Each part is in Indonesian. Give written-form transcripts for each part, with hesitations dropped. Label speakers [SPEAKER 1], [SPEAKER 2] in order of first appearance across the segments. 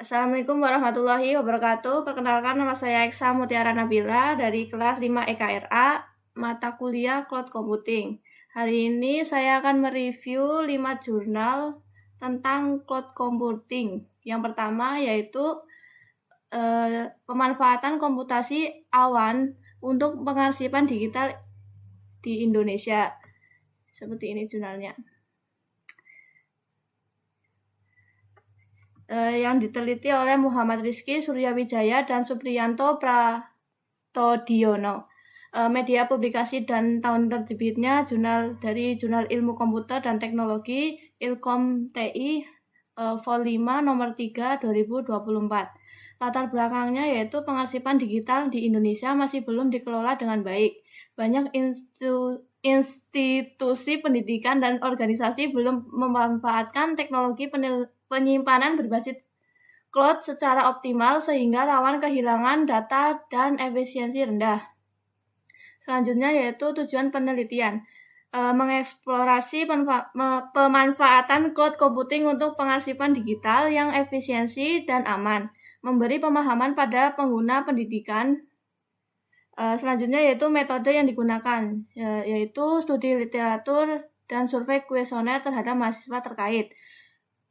[SPEAKER 1] Assalamualaikum warahmatullahi wabarakatuh. Perkenalkan, nama saya Eksa Mutiara Nabila dari kelas 5 EKRA, mata kuliah Cloud Computing. Hari ini saya akan mereview 5 jurnal tentang Cloud Computing. Yang pertama yaitu pemanfaatan komputasi awan untuk pengarsipan digital di Indonesia. Seperti ini jurnalnya. Yang diteliti oleh Muhammad Rizky Suryawijaya dan Supriyanto Pratodiono. Media publikasi dan tahun terbitnya dari Jurnal Ilmu Komputer dan Teknologi Ilkom TI Vol 5 nomor 3 2024. Latar belakangnya yaitu pengarsipan digital di Indonesia masih belum dikelola dengan baik. Banyak institusi pendidikan dan organisasi belum memanfaatkan teknologi penyimpanan berbasis cloud secara optimal sehingga rawan kehilangan data dan efisiensi rendah. Selanjutnya yaitu tujuan penelitian. Mengeksplorasi pemanfaatan cloud computing untuk pengarsipan digital yang efisiensi dan aman. Memberi pemahaman pada pengguna pendidikan. Selanjutnya yaitu metode yang digunakan, yaitu studi literatur dan survei kuesioner terhadap mahasiswa terkait.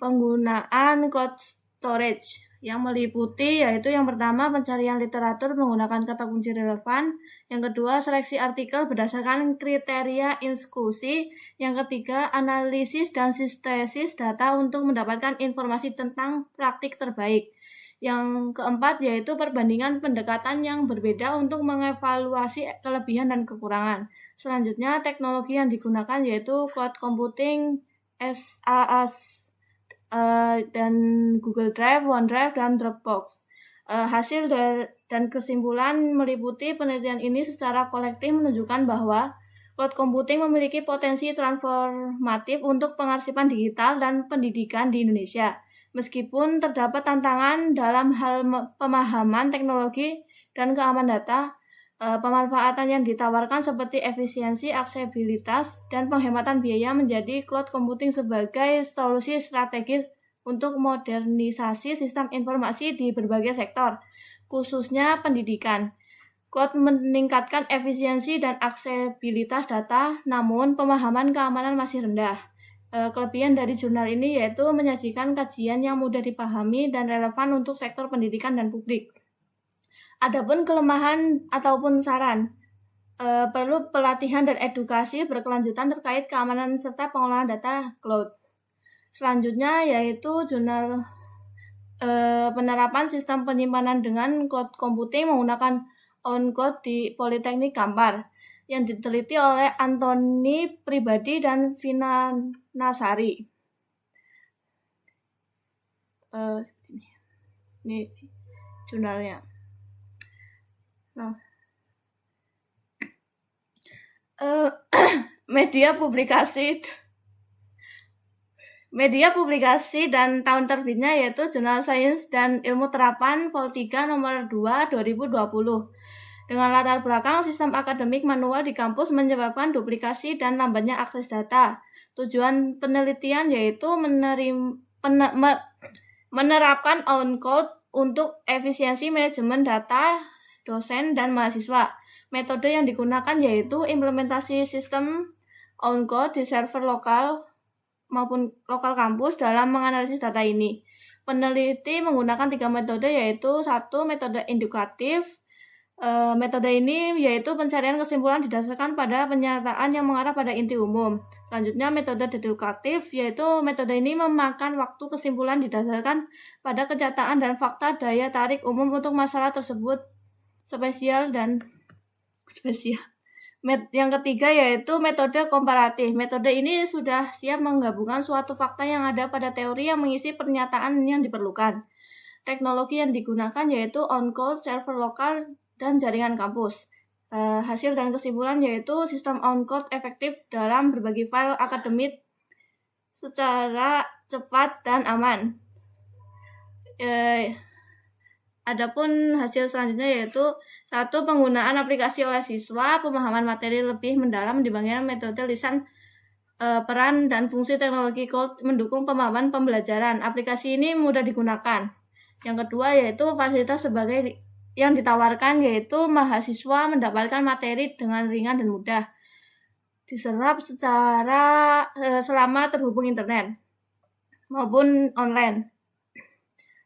[SPEAKER 1] Penggunaan cloud storage yang meliputi yaitu yang pertama pencarian literatur menggunakan kata kunci relevan, yang kedua seleksi artikel berdasarkan kriteria inklusi, yang ketiga analisis dan sintesis data untuk mendapatkan informasi tentang praktik terbaik. Yang keempat yaitu perbandingan pendekatan yang berbeda untuk mengevaluasi kelebihan dan kekurangan. Selanjutnya teknologi yang digunakan yaitu cloud computing, SaaS, dan Google Drive, OneDrive, dan Dropbox. Hasil dan kesimpulan meliputi penelitian ini secara kolektif menunjukkan bahwa cloud computing memiliki potensi transformatif untuk pengarsipan digital dan pendidikan di Indonesia. Meskipun terdapat tantangan dalam hal pemahaman teknologi dan keamanan data, pemanfaatan yang ditawarkan seperti efisiensi, aksesibilitas, dan penghematan biaya menjadi cloud computing sebagai solusi strategis untuk modernisasi sistem informasi di berbagai sektor, khususnya pendidikan. Cloud meningkatkan efisiensi dan aksesibilitas data, namun pemahaman keamanan masih rendah. Kelebihan dari jurnal ini yaitu menyajikan kajian yang mudah dipahami dan relevan untuk sektor pendidikan dan publik. Adapun kelemahan ataupun saran, perlu pelatihan dan edukasi berkelanjutan terkait keamanan serta pengolahan data cloud. Selanjutnya yaitu jurnal penerapan sistem penyimpanan dengan cloud computing menggunakan on-cloud di Politeknik Kampar yang diteliti oleh Antoni Pribadi dan Vina Nasari. Ini jurnalnya. Nah, media publikasi dan tahun terbitnya yaitu Jurnal Sains dan Ilmu Terapan Vol 3 nomor 2 2020. Dengan latar belakang sistem akademik manual di kampus menyebabkan duplikasi dan lambatnya akses data. Tujuan penelitian yaitu menerapkan on-cloud untuk efisiensi manajemen data dosen dan mahasiswa. Metode yang digunakan yaitu implementasi sistem on-cloud di server lokal maupun lokal kampus dalam menganalisis data ini. Peneliti menggunakan 3 metode yaitu 1. Metode induktif. Metode ini yaitu pencarian kesimpulan didasarkan pada pernyataan yang mengarah pada inti umum. Selanjutnya metode deduktif, yaitu metode ini memakan waktu kesimpulan didasarkan pada kenyataan dan fakta daya tarik umum untuk masalah tersebut spesial. Yang ketiga yaitu metode komparatif. Metode ini sudah siap menggabungkan suatu fakta yang ada pada teori yang mengisi pernyataan yang diperlukan. Teknologi yang digunakan yaitu on-call, server lokal, dan jaringan kampus. Hasil dan kesimpulan yaitu sistem on-call efektif dalam berbagi file akademik secara cepat dan aman. Adapun hasil selanjutnya yaitu 1. Penggunaan aplikasi oleh siswa, pemahaman materi lebih mendalam dibandingkan metode lisan. Peran dan fungsi teknologi cloud mendukung pemahaman pembelajaran. Aplikasi ini mudah digunakan. Yang kedua yaitu fasilitas sebagai yang ditawarkan yaitu mahasiswa mendapatkan materi dengan ringan dan mudah, diserap secara selama terhubung internet maupun online.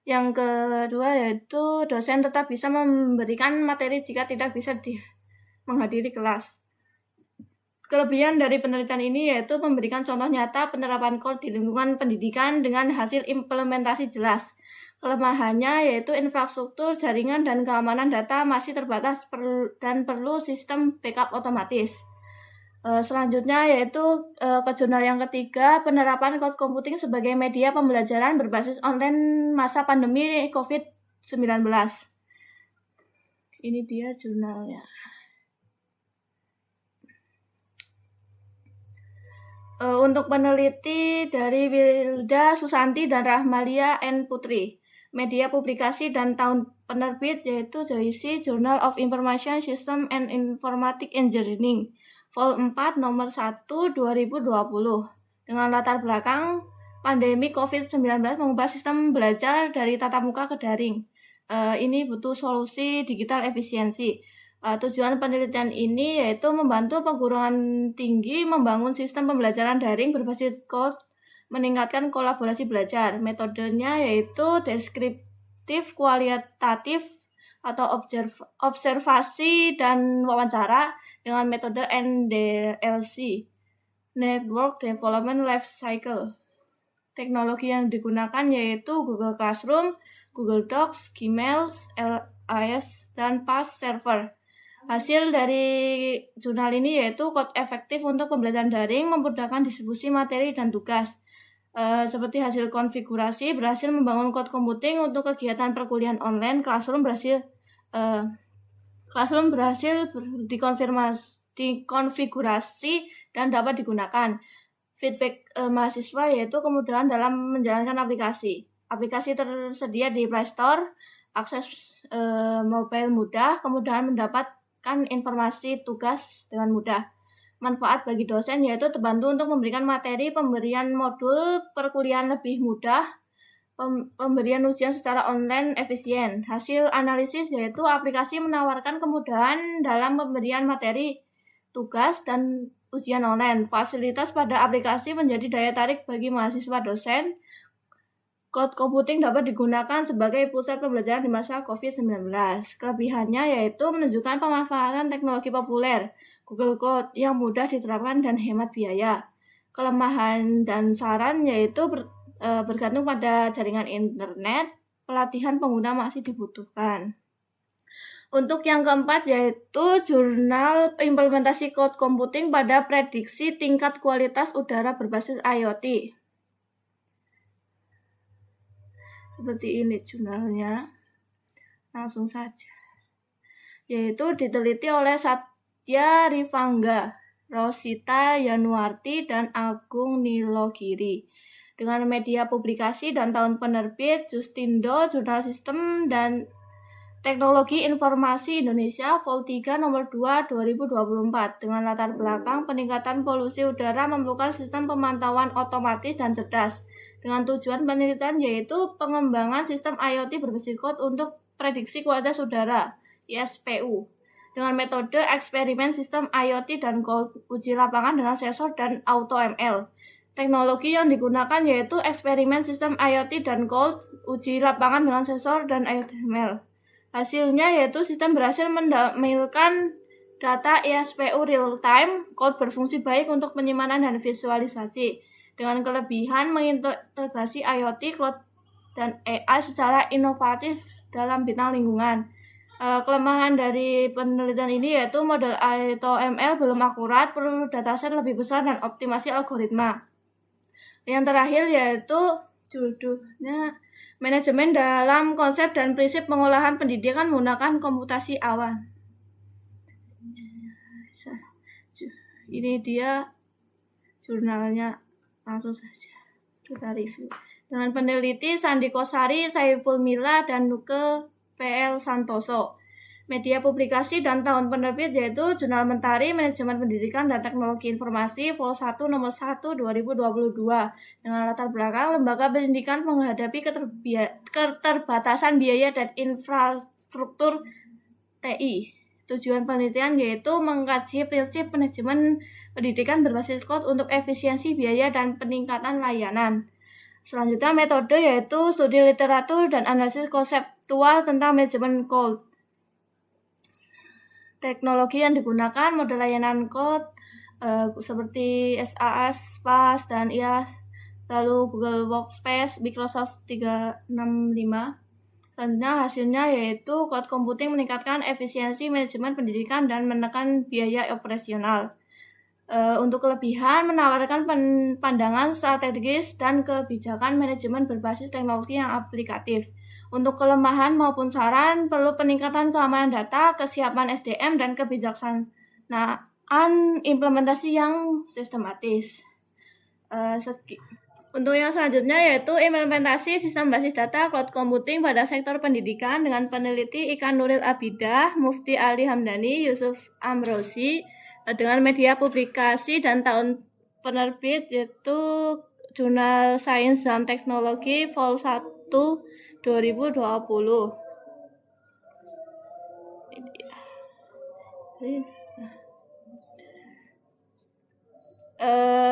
[SPEAKER 1] Yang kedua yaitu dosen tetap bisa memberikan materi jika tidak bisa menghadiri kelas. Kelebihan dari penelitian ini yaitu memberikan contoh nyata penerapan code di lingkungan pendidikan dengan hasil implementasi jelas. Kelemahannya yaitu infrastruktur, jaringan, dan keamanan data masih terbatas dan perlu sistem backup otomatis. Selanjutnya yaitu ke jurnal yang ketiga, penerapan cloud computing sebagai media pembelajaran berbasis online masa pandemi COVID-19. Ini dia jurnalnya. Untuk peneliti dari Wilda Susanti dan Rahmalia N. Putri. Media publikasi dan tahun penerbit yaitu JIC Journal of Information System and Informatic Engineering, Vol 4 nomor 1 2020. Dengan latar belakang pandemi COVID-19 mengubah sistem belajar dari tatap muka ke daring. Ini butuh solusi digital efisiensi. Tujuan penelitian ini yaitu membantu perguruan tinggi membangun sistem pembelajaran daring berbasis code, meningkatkan kolaborasi belajar. Metodenya yaitu deskriptif kualitatif atau observasi dan wawancara dengan metode NDLC, Network Development Life Cycle. Teknologi yang digunakan yaitu Google Classroom, Google Docs, Gmail, LIS, dan Past Server. Hasil dari jurnal ini yaitu code efektif untuk pembelajaran daring, memudahkan distribusi materi dan tugas. Seperti hasil konfigurasi, berhasil membangun code computing untuk kegiatan perkuliahan online. Classroom berhasil dikonfigurasi dan dapat digunakan. Feedback mahasiswa yaitu kemudahan dalam menjalankan aplikasi. Aplikasi tersedia di Play Store, akses mobile mudah, kemudahan mendapatkan informasi tugas dengan mudah. Manfaat bagi dosen yaitu terbantu untuk memberikan materi, pemberian modul perkuliahan lebih mudah, pemberian ujian secara online efisien. Hasil analisis yaitu aplikasi menawarkan kemudahan dalam pemberian materi, tugas, dan ujian online. Fasilitas pada aplikasi menjadi daya tarik bagi mahasiswa dosen. Cloud computing dapat digunakan sebagai pusat pembelajaran di masa COVID-19. Kelebihannya yaitu menunjukkan pemanfaatan teknologi populer, Google Cloud, yang mudah diterapkan dan hemat biaya. Kelemahan dan saran yaitu bergantung pada jaringan internet, pelatihan pengguna masih dibutuhkan. Untuk yang keempat yaitu jurnal implementasi cloud computing pada prediksi tingkat kualitas udara berbasis IoT. Seperti ini jurnalnya, langsung saja. Yaitu diteliti oleh Satya Rivangga, Rosita Yanuarti, dan Agung Nilogiri. Dengan media publikasi dan tahun penerbit Justindo, Jurnal Sistem dan Teknologi Informasi Indonesia, Vol 3 nomor 2 2024. Dengan latar belakang peningkatan polusi udara memerlukan sistem pemantauan otomatis dan cerdas. Dengan tujuan penelitian yaitu pengembangan sistem IoT berbasis code untuk prediksi kualitas udara, ISPU. Dengan metode eksperimen sistem IoT dan code, uji lapangan dengan sensor dan AutoML. Teknologi yang digunakan yaitu eksperimen sistem IoT dan code, uji lapangan dengan sensor dan AutoML. Hasilnya yaitu sistem berhasil menampilkan data ISPU real time, code berfungsi baik untuk penyimpanan dan visualisasi. Dengan kelebihan mengintegrasi IoT, cloud, dan AI secara inovatif dalam bidang lingkungan. Kelemahan dari penelitian ini yaitu model AutoML belum akurat, perlu dataset lebih besar, dan optimasi algoritma. Yang terakhir yaitu judulnya manajemen dalam konsep dan prinsip pengolahan pendidikan menggunakan komputasi awan. Ini dia jurnalnya. Langsung saja kita review. Dengan peneliti Sandi Kosari, Saiful Mila, dan Nuke PL Santoso. Media publikasi dan tahun penerbit yaitu Jurnal Mentari Manajemen Pendidikan dan Teknologi Informasi Vol 1 nomor 1 2022 dengan latar belakang lembaga pendidikan menghadapi keterbatasan biaya dan infrastruktur TI. Tujuan penelitian yaitu mengkaji prinsip manajemen pendidikan berbasis cloud untuk efisiensi biaya dan peningkatan layanan. Selanjutnya metode yaitu studi literatur dan analisis konseptual tentang manajemen cloud. Teknologi yang digunakan model layanan cloud seperti SaaS, PaaS, dan IaaS, lalu Google Workspace, Microsoft 365. Selanjutnya hasilnya yaitu cloud computing meningkatkan efisiensi manajemen pendidikan dan menekan biaya operasional. Untuk kelebihan menawarkan pandangan strategis dan kebijakan manajemen berbasis teknologi yang aplikatif. Untuk kelemahan maupun saran perlu peningkatan keamanan data, kesiapan SDM, dan kebijaksanaan implementasi yang sistematis. Untuk yang selanjutnya yaitu implementasi sistem basis data cloud computing pada sektor pendidikan dengan peneliti Ikan Nuril Abidah, Mufti Ali Hamdani, Yusuf Amrozi, dengan media publikasi dan tahun penerbit yaitu Jurnal Sains dan Teknologi Vol 1 2020.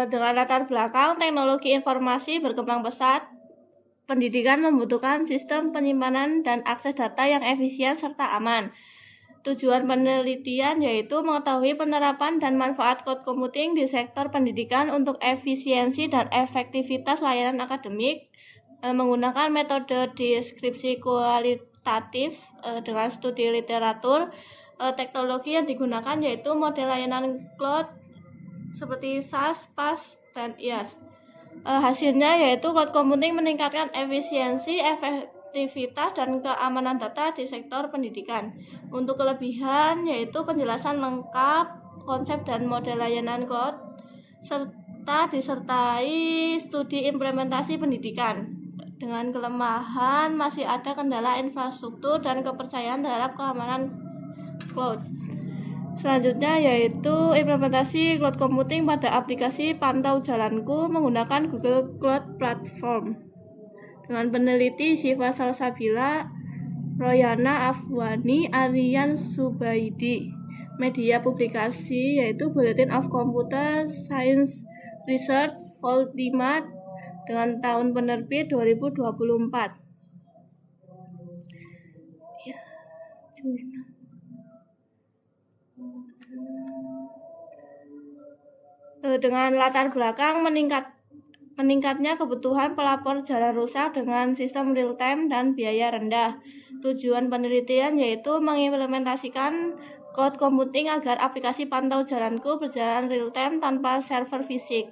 [SPEAKER 1] Dengan latar belakang teknologi informasi berkembang pesat, pendidikan membutuhkan sistem penyimpanan dan akses data yang efisien serta aman. Tujuan penelitian yaitu mengetahui penerapan dan manfaat cloud computing di sektor pendidikan untuk efisiensi dan efektivitas layanan akademik menggunakan metode deskripsi kualitatif dengan studi literatur. Teknologi yang digunakan yaitu model layanan cloud seperti SaaS, PaaS, dan IaaS. Hasilnya yaitu cloud computing meningkatkan efisiensi, efektivitas, dan keamanan data di sektor pendidikan. Untuk kelebihan yaitu penjelasan lengkap konsep dan model layanan cloud serta disertai studi implementasi pendidikan. Dengan kelemahan masih ada kendala infrastruktur dan kepercayaan terhadap keamanan cloud. Selanjutnya yaitu implementasi cloud computing pada aplikasi Pantau Jalanku menggunakan Google Cloud Platform. Dengan peneliti Syifa Salsabila, Royana Afwani, Aryan Subaidi. Media publikasi yaitu Bulletin of Computer Science Research Vol 5 dengan tahun penerbit 2024. Dengan latar belakang meningkatnya kebutuhan pelapor jalan rusak dengan sistem real time dan biaya rendah. Tujuan penelitian yaitu mengimplementasikan cloud computing agar aplikasi Pantau Jalanku berjalan real time tanpa server fisik,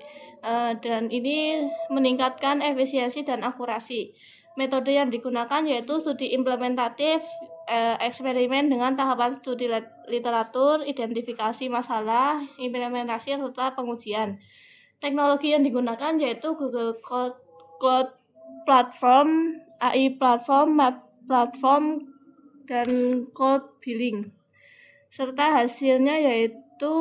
[SPEAKER 1] dan ini meningkatkan efisiensi dan akurasi. Metode yang digunakan yaitu studi implementatif, eksperimen dengan tahapan studi literatur, identifikasi masalah, implementasi, serta pengujian. Teknologi yang digunakan yaitu Google Cloud Platform, AI Platform, Map Platform, dan Cloud Billing. Serta hasilnya yaitu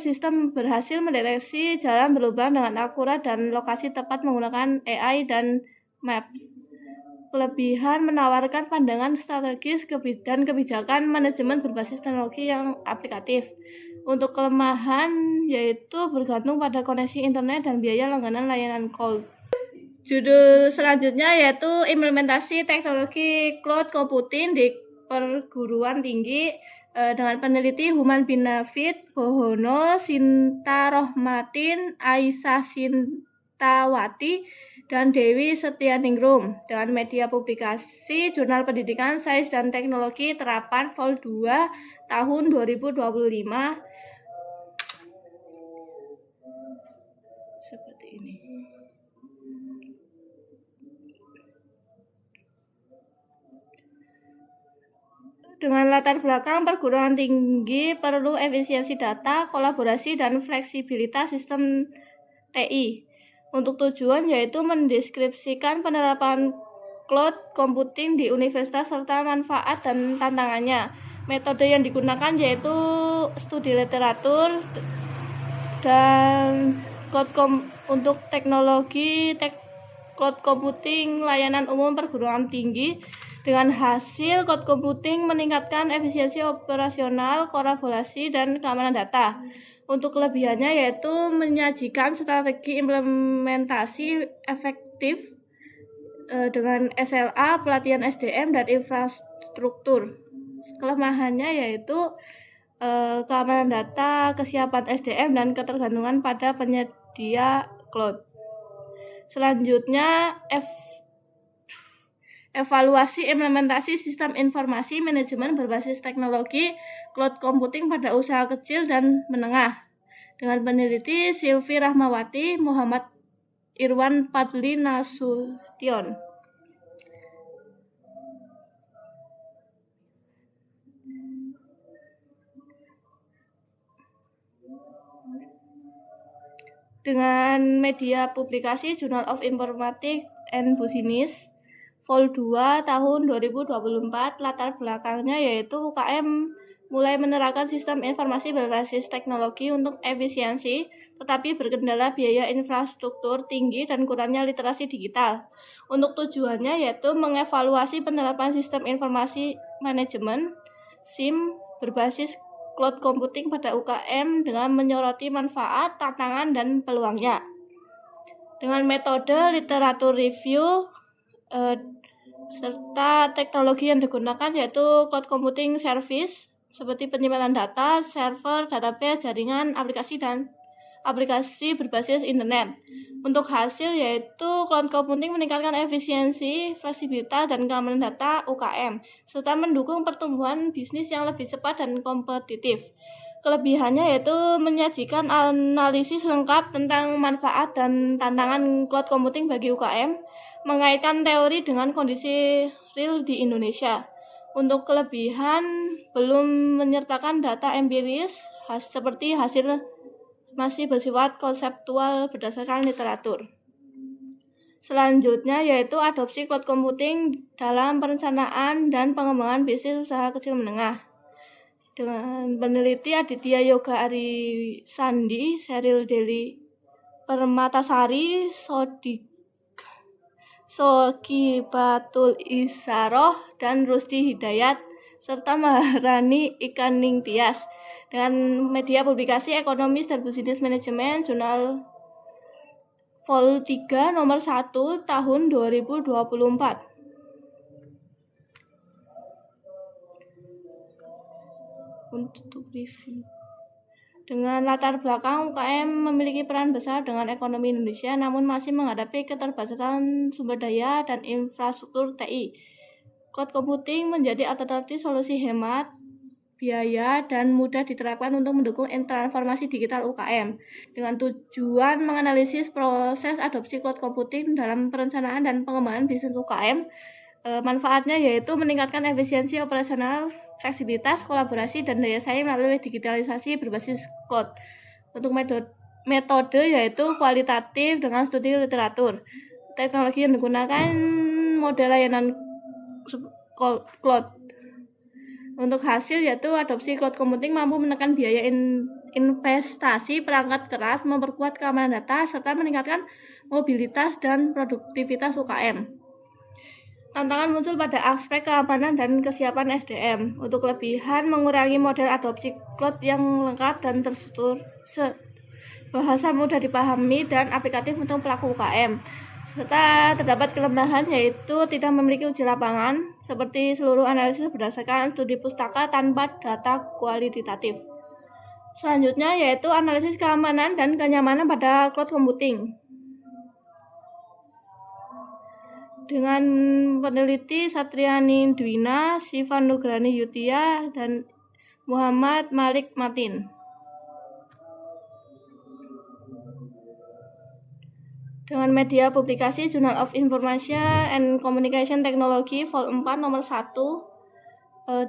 [SPEAKER 1] sistem berhasil mendeteksi jalan berlubang dengan akurat dan lokasi tepat menggunakan AI dan Maps. Kelebihan menawarkan pandangan strategis dan kebijakan manajemen berbasis teknologi yang aplikatif. Untuk kelemahan yaitu bergantung pada koneksi internet dan biaya langganan layanan cloud. Judul selanjutnya yaitu implementasi teknologi cloud computing di perguruan tinggi dengan peneliti Human bin Nafid, Bohono, Sinta Rohmatin, Aisyah Sintawati, dan Dewi Setianingrum. Dengan media publikasi Jurnal Pendidikan, Sains dan Teknologi Terapan Vol 2 tahun 2025. Seperti ini. Dengan latar belakang perguruan tinggi perlu efisiensi data, kolaborasi, dan fleksibilitas sistem TI. Untuk tujuan yaitu mendeskripsikan penerapan cloud computing di universitas serta manfaat dan tantangannya. Metode yang digunakan yaitu studi literatur dan untuk teknologi cloud computing layanan umum perguruan tinggi. Dengan hasil, cloud computing meningkatkan efisiensi operasional, kolaborasi, dan keamanan data. Untuk kelebihannya yaitu menyajikan strategi implementasi efektif dengan SLA, pelatihan SDM, dan infrastruktur. Kelemahannya yaitu keamanan data, kesiapan SDM, dan ketergantungan pada penyedia cloud. Selanjutnya, evaluasi implementasi sistem informasi manajemen berbasis teknologi cloud computing pada usaha kecil dan menengah dengan peneliti Silvi Rahmawati, Muhammad Irwan Padli Nasution. Dengan media publikasi Journal of Informatics and Business Vol 2 tahun 2024, latar belakangnya yaitu UKM mulai menerapkan sistem informasi berbasis teknologi untuk efisiensi, tetapi berkendala biaya infrastruktur tinggi dan kurangnya literasi digital. Untuk tujuannya yaitu mengevaluasi penerapan sistem informasi manajemen SIM berbasis cloud computing pada UKM dengan menyoroti manfaat, tantangan, dan peluangnya. Dengan metode literatur review serta teknologi yang digunakan yaitu cloud computing service seperti penyimpanan data, server, database, jaringan, aplikasi, dan aplikasi berbasis internet. Untuk hasil yaitu cloud computing meningkatkan efisiensi, fleksibilitas, dan keamanan data UKM, serta mendukung pertumbuhan bisnis yang lebih cepat dan kompetitif. Kelebihannya yaitu menyajikan analisis lengkap tentang manfaat dan tantangan cloud computing bagi UKM, mengaitkan teori dengan kondisi real di Indonesia. Untuk kelebihan, belum menyertakan data empiris seperti hasil masih bersifat konseptual berdasarkan literatur. Selanjutnya yaitu adopsi cloud computing dalam perencanaan dan pengembangan bisnis usaha kecil menengah. Dengan peneliti Aditya Yoga Arisandi, Sheryl Deli Permatasari, Sogi Batul Isaroh, dan Rusdi Hidayat, serta Maharani Ikaning Tias. Dengan media publikasi Ekonomis dan Bisnis Manajemen Jurnal Vol 3 nomor 1 tahun 2024. Untuk review. Dengan latar belakang UKM memiliki peran besar dengan ekonomi Indonesia namun masih menghadapi keterbatasan sumber daya dan infrastruktur TI. Cloud computing menjadi alternatif solusi hemat biaya dan mudah diterapkan untuk mendukung transformasi digital UKM dengan tujuan menganalisis proses adopsi cloud computing dalam perencanaan dan pengembangan bisnis UKM. Manfaatnya yaitu meningkatkan efisiensi operasional, fleksibilitas, kolaborasi, dan daya saing melalui digitalisasi berbasis cloud. Untuk metode yaitu kualitatif dengan studi literatur. Teknologi yang digunakan model layanan cloud. Untuk hasil yaitu adopsi cloud computing mampu menekan biaya investasi perangkat keras, memperkuat keamanan data, serta meningkatkan mobilitas dan produktivitas UKM. Tantangan muncul pada aspek keamanan dan kesiapan SDM. Untuk kelebihan, mengurangi model adopsi cloud yang lengkap dan terstruktur, bahasa mudah dipahami dan aplikatif untuk pelaku UKM. Serta terdapat kelemahan yaitu tidak memiliki uji lapangan, seperti seluruh analisis berdasarkan studi pustaka tanpa data kualitatif. Selanjutnya yaitu analisis keamanan dan kenyamanan pada cloud computing. Dengan peneliti Satriani Dwina, Siva Nugrani Yutia, dan Muhammad Malik Matin. Dengan media publikasi Journal of Information and Communication Technology Vol 4 nomor 1,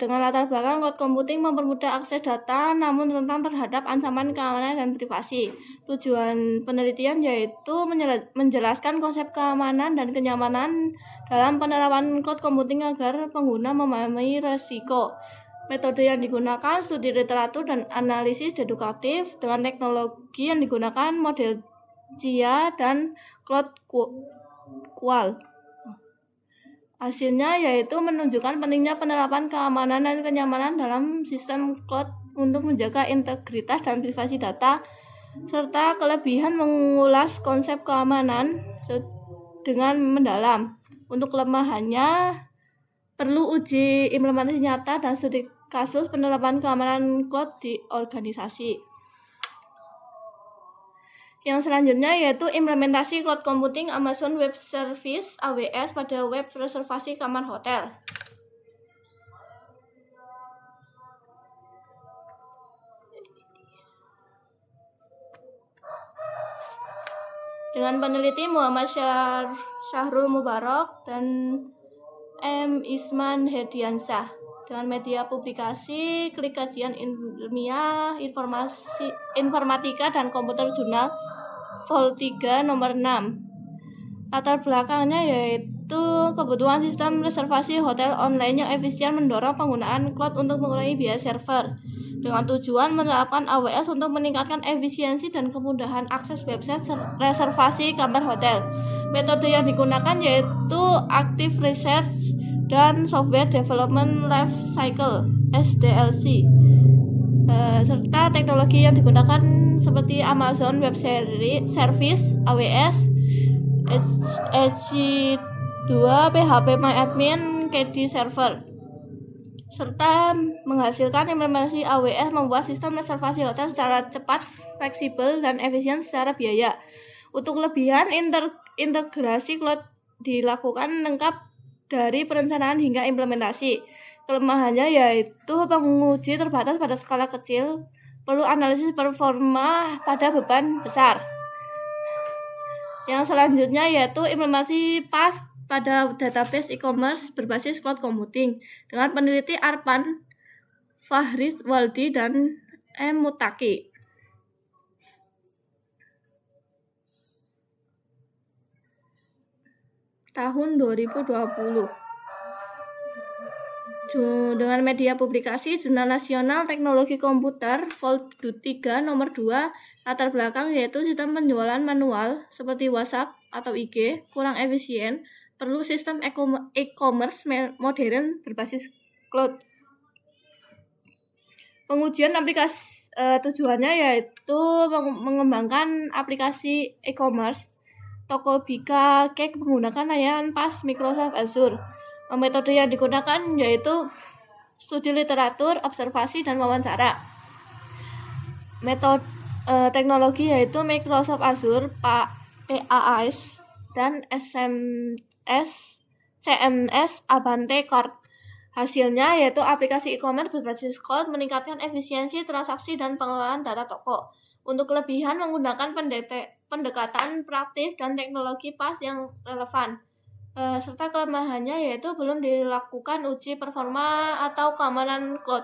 [SPEAKER 1] dengan latar belakang cloud computing mempermudah akses data namun rentan terhadap ancaman keamanan dan privasi. Tujuan penelitian yaitu menjelaskan konsep keamanan dan kenyamanan dalam penerapan cloud computing agar pengguna memahami risiko, Metode yang digunakan studi literatur dan analisis deduktif. Dengan teknologi yang digunakan model CIA dan Cloud Qual. Hasilnya yaitu menunjukkan pentingnya penerapan keamanan dan kenyamanan dalam sistem cloud untuk menjaga integritas dan privasi data, serta kelebihan mengulas konsep keamanan dengan mendalam. Untuk kelemahannya, perlu uji implementasi nyata dan studi kasus penerapan keamanan cloud di organisasi. Yang selanjutnya yaitu implementasi cloud computing Amazon Web Service (AWS) pada web reservasi kamar hotel. Dengan peneliti Muhammad Syahrul Mubarak dan M. Isman Herdiansyah. Dengan media publikasi, Klik Kajian Ilmiah, Informatika dan Komputer Jurnal Vol 3 nomor 6. Latar belakangnya yaitu kebutuhan sistem reservasi hotel online yang efisien mendorong penggunaan cloud untuk mengurangi biaya server, dengan tujuan menerapkan AWS untuk meningkatkan efisiensi dan kemudahan akses website reservasi kamar hotel. Metode yang digunakan yaitu Active Research dan Software Development Life Cycle (SDLC). Serta teknologi yang digunakan seperti Amazon Web Service (AWS), EC2, PHP-MyAdmin, KD Server, serta menghasilkan implementasi AWS membuat sistem reservasi hotel secara cepat, fleksibel, dan efisien secara biaya. Untuk kelebihan, integrasi cloud dilakukan lengkap dari perencanaan hingga implementasi. Kelemahannya yaitu penguji terbatas pada skala kecil, perlu analisis performa pada beban besar. Yang selanjutnya yaitu implementasi PaaS pada database e-commerce berbasis cloud computing dengan peneliti Arpan, Fahri Waldi, dan M. Mutaki. Tahun 2020. Dengan media publikasi Jurnal Nasional Teknologi Komputer Vol 3 nomor 2. Latar belakang yaitu sistem penjualan manual seperti WhatsApp atau IG kurang efisien, perlu sistem e-commerce modern berbasis cloud. Pengujian aplikasi tujuannya yaitu mengembangkan aplikasi e-commerce Tokopedia Cake menggunakan layanan PaaS Microsoft Azure. Metode yang digunakan yaitu studi literatur, observasi, dan wawancara. Metode teknologi yaitu Microsoft Azure, PaaS, dan CMS Avante Card. Hasilnya yaitu aplikasi e-commerce berbasis cloud meningkatkan efisiensi transaksi dan pengelolaan data toko. Untuk kelebihan menggunakan pendekatan praktis dan teknologi PaaS yang relevan. Serta kelemahannya yaitu belum dilakukan uji performa atau keamanan cloud.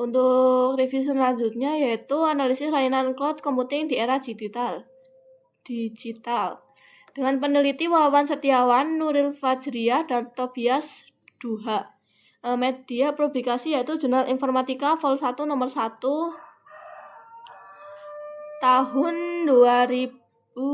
[SPEAKER 1] Untuk review selanjutnya yaitu analisis layanan cloud computing di era digital. Dengan peneliti Wawan Setiawan, Nuril Fajriyah, dan Tobias Duha. Media publikasi yaitu Jurnal Informatika Vol 1 nomor 1 tahun 2022.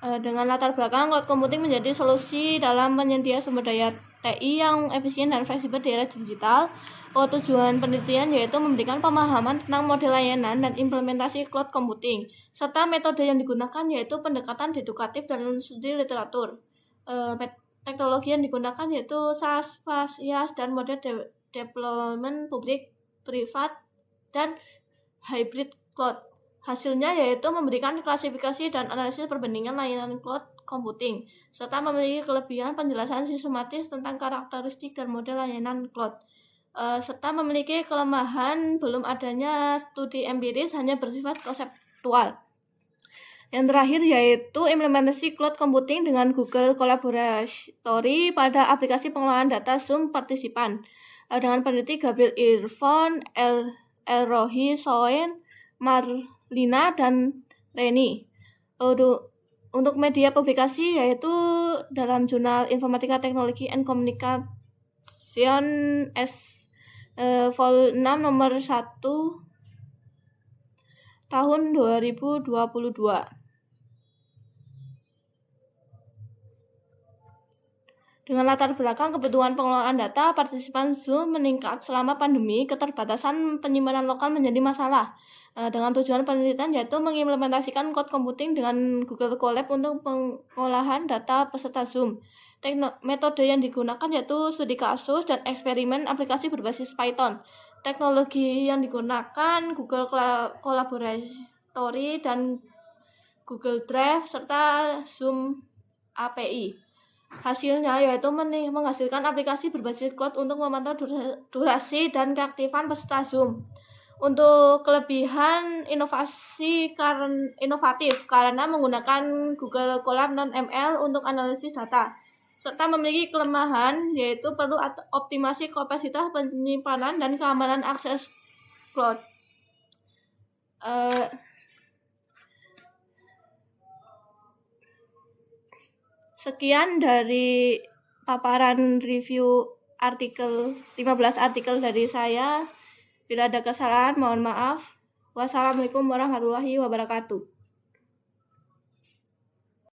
[SPEAKER 1] Dengan latar belakang cloud computing menjadi solusi dalam penyedia sumber daya TI yang efisien dan fleksibel di era digital. Tujuan penelitian yaitu memberikan pemahaman tentang model layanan dan implementasi cloud computing, serta metode yang digunakan yaitu pendekatan deduktif dan studi literatur. Teknologi yang digunakan yaitu SaaS, PaaS, IaaS, dan model deployment publik, privat, dan hybrid cloud. Hasilnya yaitu memberikan klasifikasi dan analisis perbandingan layanan cloud computing, serta memiliki kelebihan penjelasan sistematis tentang karakteristik dan model layanan cloud. Serta memiliki kelemahan belum adanya studi empiris, hanya bersifat konseptual. Yang terakhir yaitu implementasi cloud computing dengan Google Collaboratory pada aplikasi pengelolaan data Zoom partisipan. Dengan peneliti Gabriel Irfan, Elrohi Soen, Marlina, dan Reni. Untuk media publikasi yaitu dalam jurnal Informatika Teknologi and Communication Vol 6 nomor 1 tahun 2022. Dengan latar belakang kebutuhan pengelolaan data, partisipan Zoom meningkat selama pandemi. Keterbatasan penyimpanan lokal menjadi masalah. Dengan tujuan penelitian yaitu mengimplementasikan cloud computing dengan Google Colab untuk pengolahan data peserta Zoom. Metode yang digunakan yaitu studi kasus dan eksperimen aplikasi berbasis Python. Teknologi yang digunakan Google Collaboratory dan Google Drive serta Zoom API. Hasilnya yaitu menghasilkan aplikasi berbasis cloud untuk memantau durasi dan keaktifan peserta Zoom. Untuk kelebihan inovatif karena menggunakan Google Colab non-ML untuk analisis data, serta memiliki kelemahan yaitu perlu optimasi kapasitas penyimpanan dan keamanan akses cloud. Sekian dari paparan review 15 artikel dari saya. Bila ada kesalahan, mohon maaf. Wassalamualaikum warahmatullahi wabarakatuh.